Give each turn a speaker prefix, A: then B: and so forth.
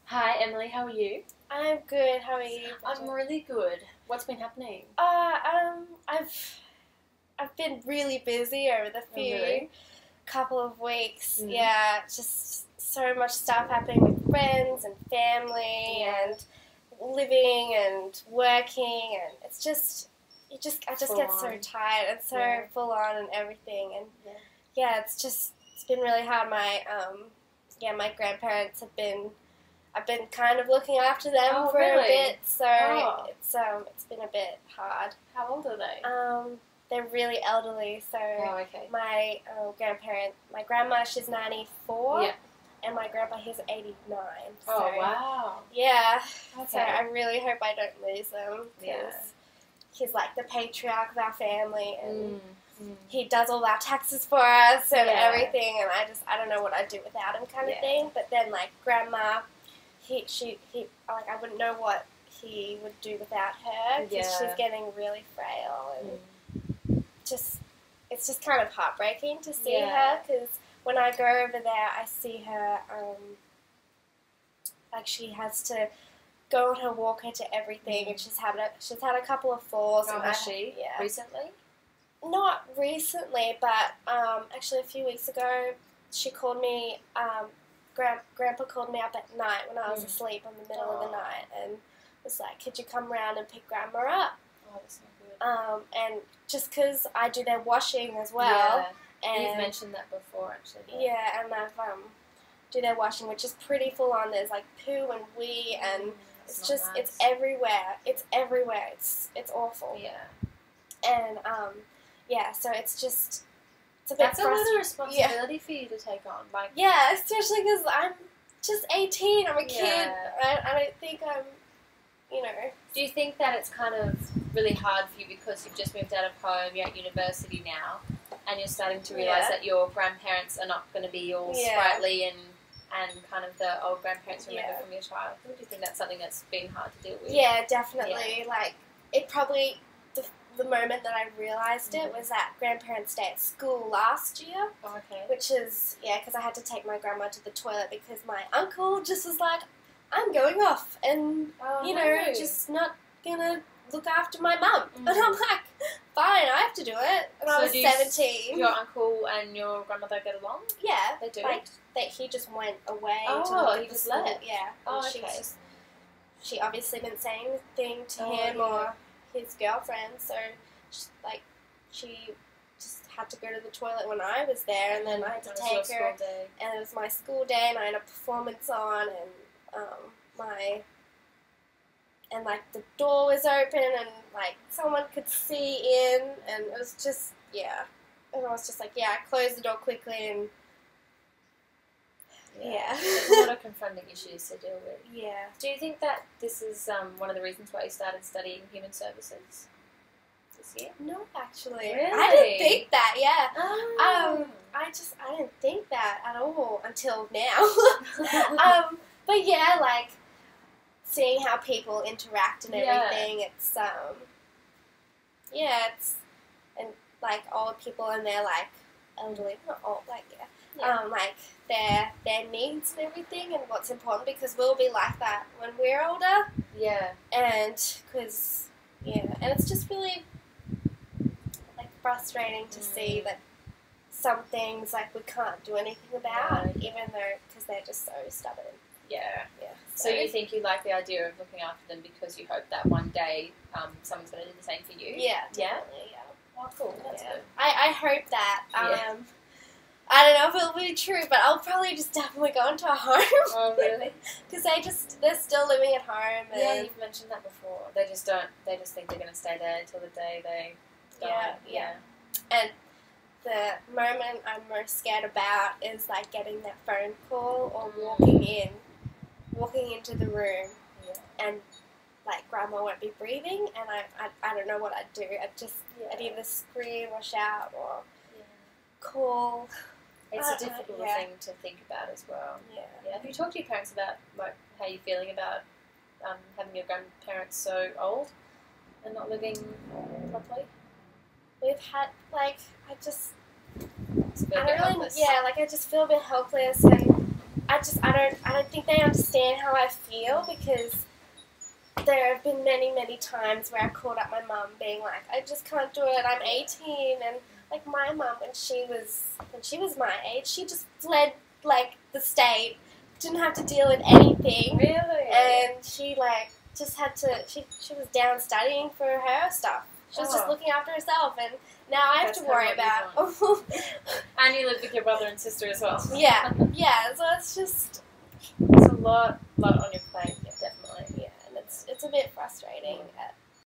A: Hi, Emily. How are you?
B: I'm good. How are you?
A: I'm really good. What's been happening?
B: I've been really busy over the
A: Really?
B: couple of weeks.
A: Mm.
B: Yeah, just so much stuff happening with friends and family
A: Yeah.
B: and living and working, and I just
A: Full
B: get so
A: on.
B: tired and so
A: Yeah.
B: full on and everything, and
A: Yeah.
B: it's been really hard. My grandparents I've been kind of looking after them
A: Oh,
B: for
A: really?
B: a bit, so
A: Oh.
B: it's been a bit hard.
A: How old are they?
B: They're really elderly, so
A: Oh, okay.
B: my my grandma, she's 94,
A: Yeah.
B: and my grandpa, he's 89. So,
A: Oh, wow.
B: yeah,
A: Okay.
B: so I really hope I don't lose them, because
A: Yeah.
B: he's like the patriarch of our family, and
A: Mm.
B: he does all our taxes for us and
A: Yeah.
B: everything, and I don't know what I'd do without him, kind of
A: Yeah.
B: thing. But then, like, grandma, I wouldn't know what he would do without her, because
A: Yeah.
B: she's getting really frail, and
A: Mm.
B: it's just kind of heartbreaking to see
A: Yeah.
B: her, because when I go over there, I see her, like, she has to go on her walker to everything, and she's had a couple of falls.
A: Oh,
B: and
A: has she?
B: Yeah.
A: Recently?
B: Not recently, but actually a few weeks ago, she called me. Grandpa called me up at night when I was asleep in the middle of the night, and was like, "Could you come round and pick Grandma up?"
A: Oh, that's not good.
B: And just because I do their washing as well,
A: Yeah.
B: and
A: You've mentioned that before, actually.
B: yeah, and I've do their washing, which is pretty full on. There's like poo and wee, and
A: That's
B: it's
A: not
B: just
A: nice.
B: it's everywhere. It's everywhere. It's awful.
A: Yeah.
B: And yeah, so it's a bit
A: That's a lot of
B: frustrating.
A: responsibility for you to take on. Like,
B: Yeah, especially because I'm just 18. I'm a kid.
A: Yeah.
B: I don't think I'm, you know.
A: do you think that it's kind of really hard for you because you've just moved out of home, you're at university now, and you're starting to realise
B: Yeah.
A: that your grandparents are not going to be all
B: Yeah.
A: sprightly and kind of the old grandparents remember
B: Yeah.
A: from your childhood? Do you think that's something that's been hard to deal with?
B: Yeah, definitely. Like, it probably, the moment that I realised it was at Grandparents' Day at school last year,
A: Oh, okay.
B: which is, because I had to take my grandma to the toilet because my uncle just was like, "I'm going off, and,
A: Oh,
B: you
A: no.
B: know, just not gonna look after my mum."
A: Mm.
B: And I'm like, "Fine, I have to do it." And I
A: So
B: was
A: do you
B: 17.
A: Your uncle and your grandmother get along?
B: Yeah,
A: They do?
B: like that. He just went away.
A: Oh,
B: to look
A: he
B: at the
A: just
B: school.
A: left.
B: Yeah.
A: Oh,
B: And
A: okay.
B: She obviously didn't say anything to
A: Oh,
B: him
A: yeah.
B: or his girlfriend, so she just had to go to the toilet when I was there, and then I had to
A: When it was your
B: take her.
A: school day.
B: And it was my school day, and I had a performance on, and like the door was open, and like someone could see in, and it was just and I was just like, I closed the door quickly, and yeah.
A: There's a lot of confronting issues to deal with.
B: yeah.
A: Do you think that this is one of the reasons why you started studying human services this year?
B: No, actually,
A: Really?
B: I didn't think that. Yeah.
A: Oh.
B: I didn't think that at all until now. But yeah, like seeing how people interact and everything, it's and like old people and they're like elderly, not old, like like their needs and everything and what's important, because we'll be like that when we're older,
A: Yeah.
B: and and it's just really like frustrating to see that some things like we can't do anything about,
A: No.
B: even though because they're just so stubborn.
A: Yeah.
B: Yeah.
A: So you think you like the idea of looking after them because you hope that one day someone's going to do the same for you?
B: Yeah.
A: Yeah?
B: Definitely, yeah.
A: Oh, cool. That's good.
B: I hope that.
A: Yeah.
B: I don't know if it'll be true, but I'll probably just definitely go into a home.
A: Oh, really?
B: Because they're still living at home. And
A: Yeah, you've mentioned that before. They just think they're going to stay there until the day they die.
B: Yeah. And the moment I'm most scared about is like getting that phone call or walking into the room, and like grandma won't be breathing, and I don't know what I'd do. I'd either scream or shout or call.
A: It's a difficult thing to think about as well.
B: Yeah.
A: Have you talked to your parents about like how you're feeling about having your grandparents so old and not living properly?
B: We've had like I just
A: It's a bit
B: I don't really
A: helpless.
B: I just feel a bit helpless, and I don't think they understand how I feel, because there have been many times where I called up my mum being like, I just can't do it, I'm 18, and like my mum when she was my age, she just fled like the state, didn't have to deal with anything.
A: Really?
B: And she like just had to, she was down studying for her stuff. She was just looking after herself, and now I have to worry about.
A: And you live with your brother and sister as well.
B: Yeah, so it's just,
A: it's a lot on your plate, definitely.
B: Yeah, and it's a bit frustrating at